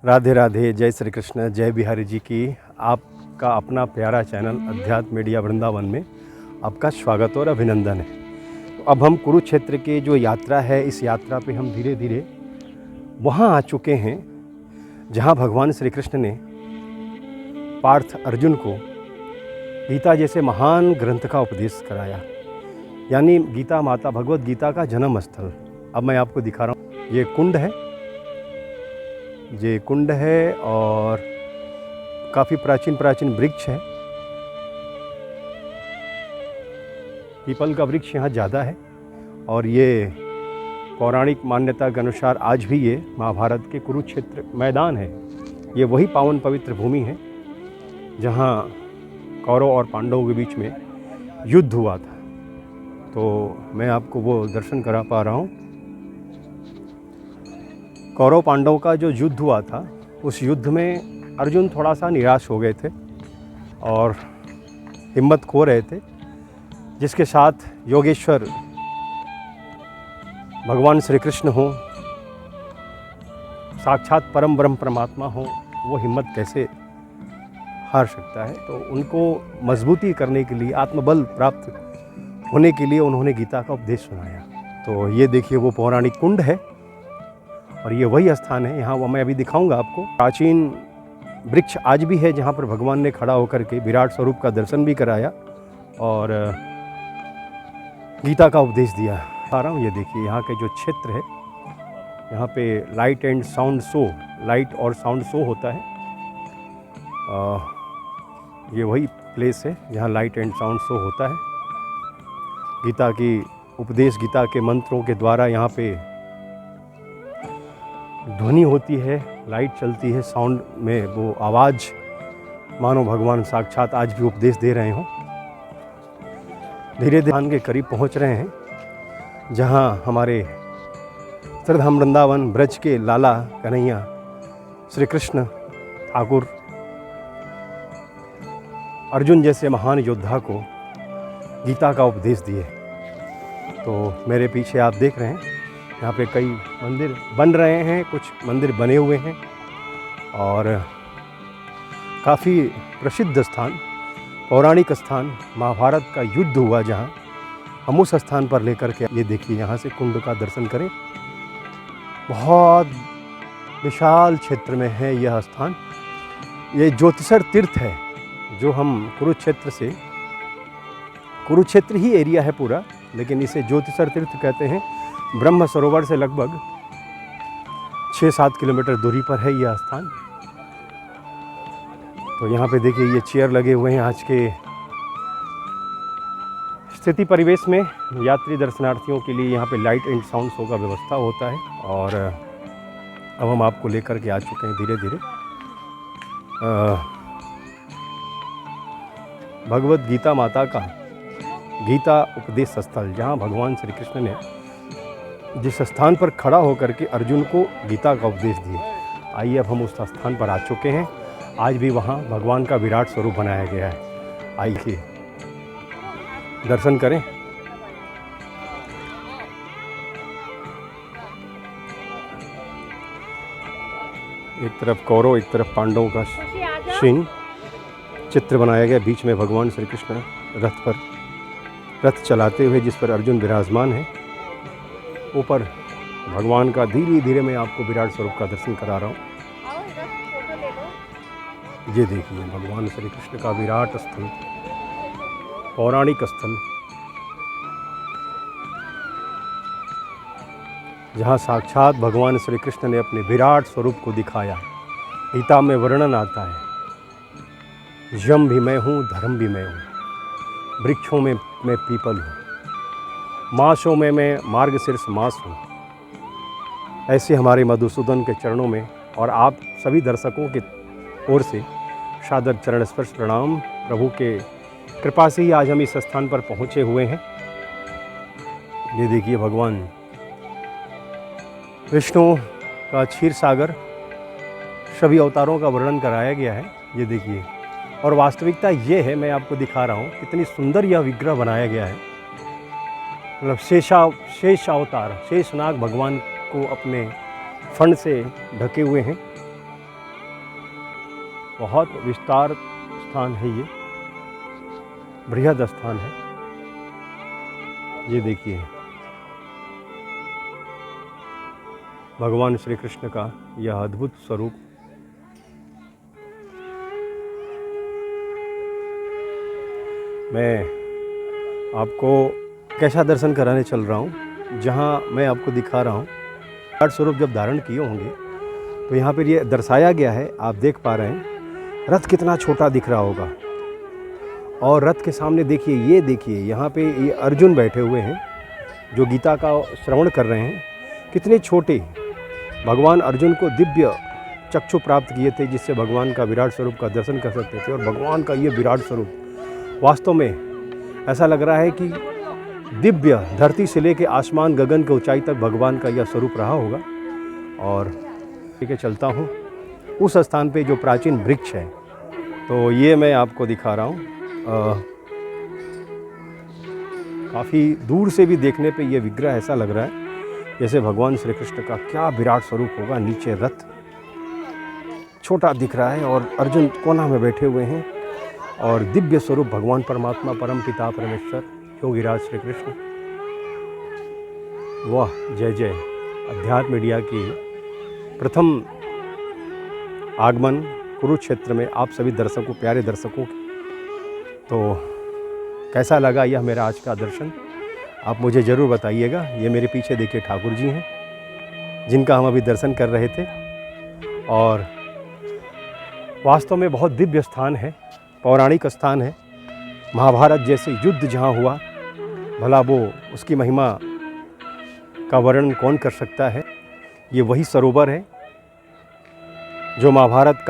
राधे राधे, जय श्री कृष्ण, जय बिहारी जी की। आपका अपना प्यारा चैनल अध्यात्म मीडिया वृंदावन में आपका स्वागत और अभिनंदन है। तो अब हम कुरुक्षेत्र की जो यात्रा है, इस यात्रा पे हम धीरे धीरे वहाँ आ चुके हैं जहाँ भगवान श्री कृष्ण ने पार्थ अर्जुन को गीता जैसे महान ग्रंथ का उपदेश कराया, यानी गीता माता भगवत गीता का जन्म स्थल। अब मैं आपको दिखा रहा हूँ, ये कुंड है और काफ़ी प्राचीन वृक्ष है। पीपल का वृक्ष यहाँ ज़्यादा है और ये पौराणिक मान्यता के अनुसार आज भी ये महाभारत के कुरुक्षेत्र मैदान है। ये वही पावन पवित्र भूमि है जहाँ कौरव और पांडवों के बीच में युद्ध हुआ था। तो मैं आपको वो दर्शन करा पा रहा हूँ। कौरव पांडवों का जो युद्ध हुआ था, उस युद्ध में अर्जुन थोड़ा सा निराश हो गए थे और हिम्मत खो रहे थे, जिसके साथ योगेश्वर भगवान श्री कृष्ण हो, साक्षात परम ब्रह्म परमात्मा हो, वो हिम्मत कैसे हार सकता है। तो उनको मजबूती करने के लिए, आत्मबल प्राप्त होने के लिए उन्होंने गीता का उपदेश सुनाया। तो ये देखिए, वो पौराणिक कुंड है और ये वही स्थान है। यहाँ वो मैं अभी दिखाऊंगा आपको। प्राचीन वृक्ष आज भी है जहाँ पर भगवान ने खड़ा होकर के विराट स्वरूप का दर्शन भी कराया और गीता का उपदेश दिया। आ रहा हूँ, ये देखिए यहाँ के जो क्षेत्र है, यहाँ पे light and sound show, light और साउंड शो होता है। ये वही प्लेस है जहाँ लाइट एंड साउंड शो होता है। गीता की उपदेश, गीता के मंत्रों के द्वारा यहाँ पे ध्वनि होती है, लाइट चलती है, साउंड में वो आवाज़ मानो भगवान साक्षात आज भी उपदेश दे रहे हों। धीरे धीरे के करीब पहुंच रहे हैं जहां हमारे श्रीधाम वृंदावन ब्रज के लाला कन्हैया श्री कृष्ण ठाकुर अर्जुन जैसे महान योद्धा को गीता का उपदेश दिए। तो मेरे पीछे आप देख रहे हैं, यहाँ पे कई मंदिर बन रहे हैं, कुछ मंदिर बने हुए हैं और काफ़ी प्रसिद्ध स्थान, पौराणिक स्थान, महाभारत का युद्ध हुआ जहाँ, हम उस स्थान पर लेकर के ये देखिए, यहाँ से कुंड का दर्शन करें। बहुत विशाल क्षेत्र में है यह स्थान। ये ज्योतिषर तीर्थ है जो हम कुरुक्षेत्र ही एरिया है पूरा, लेकिन इसे ज्योतिषर तीर्थ कहते हैं। ब्रह्म सरोवर से लगभग 6-7 किलोमीटर दूरी पर है यह स्थान। तो यहाँ पे देखिए, ये चेयर लगे हुए हैं। आज के स्थिति परिवेश में यात्री दर्शनार्थियों के लिए यहाँ पे लाइट एंड साउंड शो का व्यवस्था होता है। और अब हम आपको लेकर के आ चुके हैं धीरे धीरे भगवत गीता माता का गीता उपदेश स्थल, जहाँ भगवान श्री कृष्ण ने जिस स्थान पर खड़ा होकर के अर्जुन को गीता का उपदेश दिए। आइए, अब हम उस स्थान पर आ चुके हैं। आज भी वहाँ भगवान का विराट स्वरूप बनाया गया है। आइए दर्शन करें। एक तरफ कौरव, एक तरफ पांडवों का सीन चित्र बनाया गया। बीच में भगवान श्री कृष्ण रथ चलाते हुए, जिस पर अर्जुन विराजमान है। ऊपर भगवान का धीरे धीरे मैं आपको विराट स्वरूप का दर्शन करा रहा हूँ। ये देखिए, भगवान श्री कृष्ण का विराट स्थल, पौराणिक स्थल, जहाँ साक्षात भगवान श्री कृष्ण ने अपने विराट स्वरूप को दिखाया। गीता में वर्णन आता है, यम भी मैं हूँ, धर्म भी मैं हूँ, वृक्षों में मैं पीपल हूँ, मासों में मैं मार्गशीर्ष मास हूँ। ऐसे हमारे मधुसूदन के चरणों में और आप सभी दर्शकों की ओर से सादर चरण स्पर्श प्रणाम। प्रभु के कृपा से ही आज हम इस स्थान पर पहुँचे हुए हैं। ये देखिए, भगवान विष्णु का क्षीर सागर, सभी अवतारों का वर्णन कराया गया है। ये देखिए, और वास्तविकता ये है, मैं आपको दिखा रहा हूँ कितनी सुंदर यह विग्रह बनाया गया है। मतलब शेष अवतार, शेषनाग भगवान को अपने फण से ढके हुए हैं बहुत विस्तार स्थान है, ये बृहद स्थान है। ये देखिए भगवान श्री कृष्ण का यह अद्भुत स्वरूप। मैं आपको कैसा दर्शन कराने चल रहा हूँ, जहाँ मैं आपको दिखा रहा हूँ विराट स्वरूप जब धारण किए होंगे तो यहाँ पर ये दर्शाया गया है। आप देख पा रहे हैं रथ कितना छोटा दिख रहा होगा, और रथ के सामने देखिए यहाँ पे ये अर्जुन बैठे हुए हैं जो गीता का श्रवण कर रहे हैं। कितने छोटे भगवान अर्जुन को दिव्य चक्षु प्राप्त किए थे, जिससे भगवान का विराट स्वरूप का दर्शन कर सकते थे। और भगवान का ये विराट स्वरूप वास्तव में ऐसा लग रहा है कि दिव्य धरती से लेकर आसमान गगन के ऊंचाई तक भगवान का यह स्वरूप रहा होगा। और ठीक है, चलता हूँ उस स्थान पे जो प्राचीन वृक्ष है, तो ये मैं आपको दिखा रहा हूँ। काफ़ी दूर से भी देखने पे ये विग्रह ऐसा लग रहा है जैसे भगवान श्री कृष्ण का क्या विराट स्वरूप होगा। नीचे रथ छोटा दिख रहा है और अर्जुन कोना में बैठे हुए हैं, और दिव्य स्वरूप भगवान परमात्मा परम पिता परमेश्वर योगीराज श्री कृष्ण। वाह, जय जय। अध्यात्म मीडिया की प्रथम आगमन कुरुक्षेत्र में आप सभी दर्शकों, प्यारे दर्शकों, तो कैसा लगा यह मेरा आज का दर्शन, आप मुझे ज़रूर बताइएगा। ये मेरे पीछे देखिए ठाकुर जी हैं जिनका हम अभी दर्शन कर रहे थे। और वास्तव में बहुत दिव्य स्थान है, पौराणिक स्थान है। महाभारत जैसे युद्ध जहाँ हुआ, भला वो उसकी महिमा का वर्णन कौन कर सकता है। ये वही सरोवर है जो महाभारत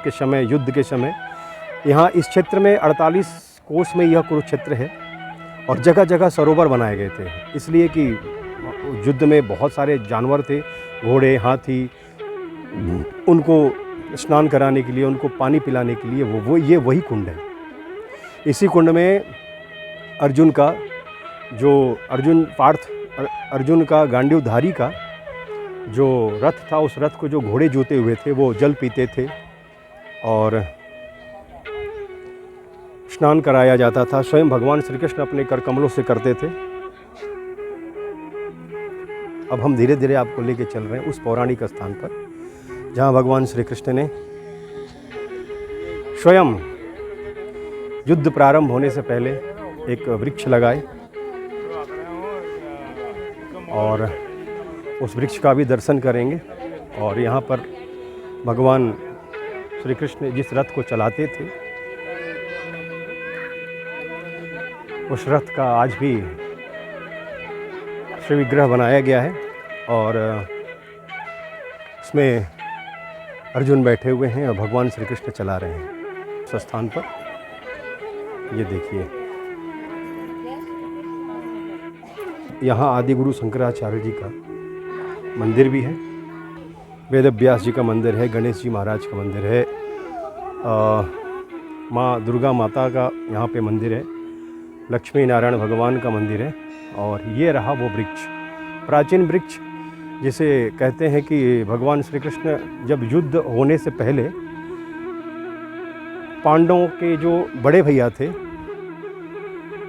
के समय, युद्ध के समय, यहाँ इस क्षेत्र में 48 कोस में यह कुरुक्षेत्र है और जगह जगह सरोवर बनाए गए थे, इसलिए कि युद्ध में बहुत सारे जानवर थे, घोड़े, हाथी, उनको स्नान कराने के लिए, उनको पानी पिलाने के लिए ये वही कुंड है। इसी कुंड में अर्जुन का गांडीवधारी का जो रथ था, उस रथ को जो घोड़े जोते हुए थे वो जल पीते थे और स्नान कराया जाता था। स्वयं भगवान श्री कृष्ण अपने कर कमलों से करते थे। अब हम धीरे धीरे आपको लेके चल रहे हैं उस पौराणिक स्थान पर जहाँ भगवान श्री कृष्ण ने स्वयं युद्ध प्रारंभ होने से पहले एक वृक्ष लगाए, और उस वृक्ष का भी दर्शन करेंगे। और यहाँ पर भगवान श्री कृष्ण जिस रथ को चलाते थे, उस रथ का आज भी श्री विग्रह बनाया गया है, और इसमें अर्जुन बैठे हुए हैं और भगवान श्री कृष्ण चला रहे हैं उस स्थान पर। ये देखिए, यहाँ आदि गुरु शंकराचार्य जी का मंदिर भी है, वेद व्यास जी का मंदिर है, गणेश जी महाराज का मंदिर है, माँ दुर्गा माता का यहाँ पे मंदिर है, लक्ष्मी नारायण भगवान का मंदिर है। और ये रहा वो वृक्ष, प्राचीन वृक्ष जिसे कहते हैं कि भगवान श्री कृष्ण जब युद्ध होने से पहले पांडवों के जो बड़े भैया थे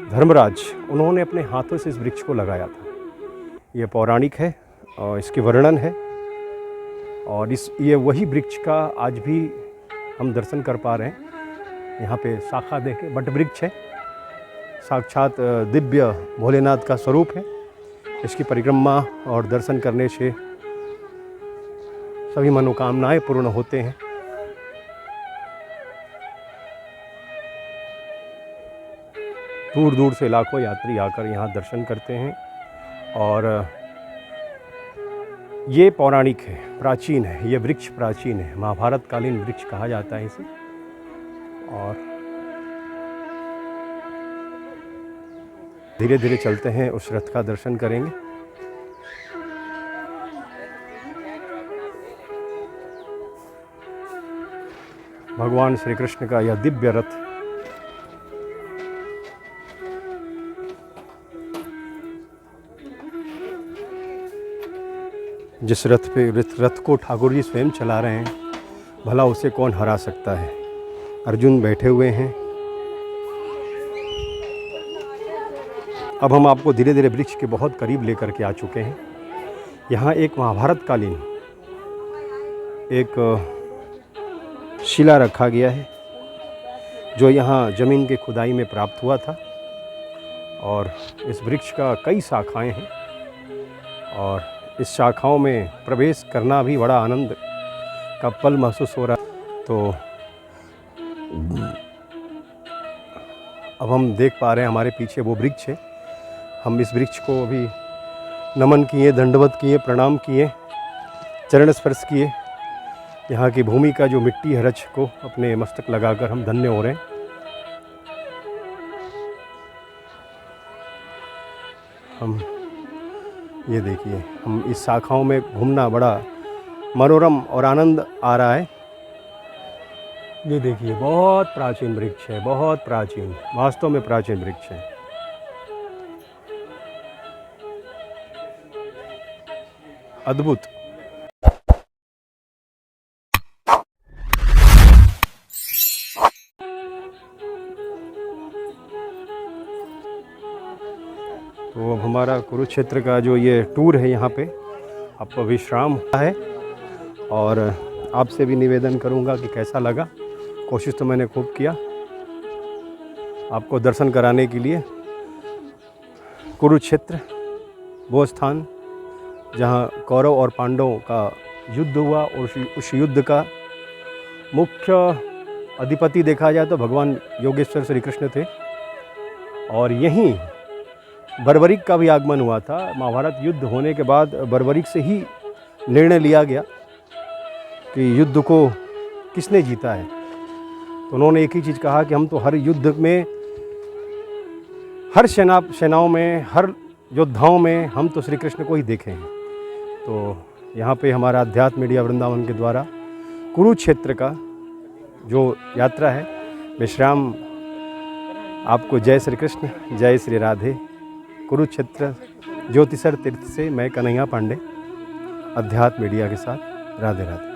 धर्मराज, उन्होंने अपने हाथों से इस वृक्ष को लगाया था। ये पौराणिक है और इसके वर्णन है, और ये वही वृक्ष का आज भी हम दर्शन कर पा रहे हैं। यहाँ पे शाखा देखें, बट वृक्ष है, साक्षात दिव्य भोलेनाथ का स्वरूप है। इसकी परिक्रमा और दर्शन करने से सभी मनोकामनाएं पूर्ण होते हैं। दूर दूर से लाखों यात्री आकर यहाँ दर्शन करते हैं, और ये पौराणिक है, प्राचीन है, ये वृक्ष प्राचीन है, महाभारत कालीन वृक्ष कहा जाता है इसे। और धीरे धीरे चलते हैं, उस रथ का दर्शन करेंगे। भगवान श्री कृष्ण का यह दिव्य रथ जिस रथ को ठाकुर जी स्वयं चला रहे हैं, भला उसे कौन हरा सकता है। अर्जुन बैठे हुए हैं। अब हम आपको धीरे धीरे वृक्ष के बहुत करीब लेकर के आ चुके हैं। यहाँ एक महाभारत कालीन एक शिला रखा गया है जो यहाँ ज़मीन के खुदाई में प्राप्त हुआ था, और इस वृक्ष का कई शाखाएं हैं और इस शाखाओं में प्रवेश करना भी बड़ा आनंद का पल महसूस हो रहा है। तो अब हम देख पा रहे हैं हमारे पीछे वो वृक्ष है। हम इस वृक्ष को अभी नमन किए, दंडवत किए, प्रणाम किए, चरण स्पर्श किए। यहाँ की भूमि का जो मिट्टी है रच को अपने मस्तक लगाकर हम धन्य हो रहे हैं। हम ये देखिए, हम इस शाखाओं में घूमना बड़ा मनोरम और आनंद आ रहा है। ये देखिए, बहुत प्राचीन वृक्ष है, बहुत प्राचीन, वास्तव में प्राचीन वृक्ष है। अद्भुत। तो अब हमारा कुरुक्षेत्र का जो ये टूर है यहाँ पे अब विश्राम है, और आपसे भी निवेदन करूँगा कि कैसा लगा। कोशिश तो मैंने खूब किया आपको दर्शन कराने के लिए। कुरुक्षेत्र वो स्थान जहाँ कौरव और पांडवों का युद्ध हुआ, और उस युद्ध का मुख्य अधिपति देखा जाए तो भगवान योगेश्वर श्री कृष्ण थे, और यहीं बर्बरीक का भी आगमन हुआ था। महाभारत युद्ध होने के बाद बर्बरीक से ही निर्णय लिया गया कि युद्ध को किसने जीता है। तो उन्होंने एक ही चीज़ कहा कि हम तो हर युद्ध में, हर सेनाओं में, हर योद्धाओं में हम तो श्री कृष्ण को ही देखे हैं। तो यहाँ पे हमारा अध्यात्म मीडिया वृंदावन के द्वारा कुरुक्षेत्र का जो यात्रा है, विश्राम आपको। जय श्री कृष्ण, जय श्री राधे। कुरुक्षेत्र ज्योतिसर तीर्थ से मैं कन्हैया पांडे, अध्यात्म मीडिया के साथ। राधे राधे।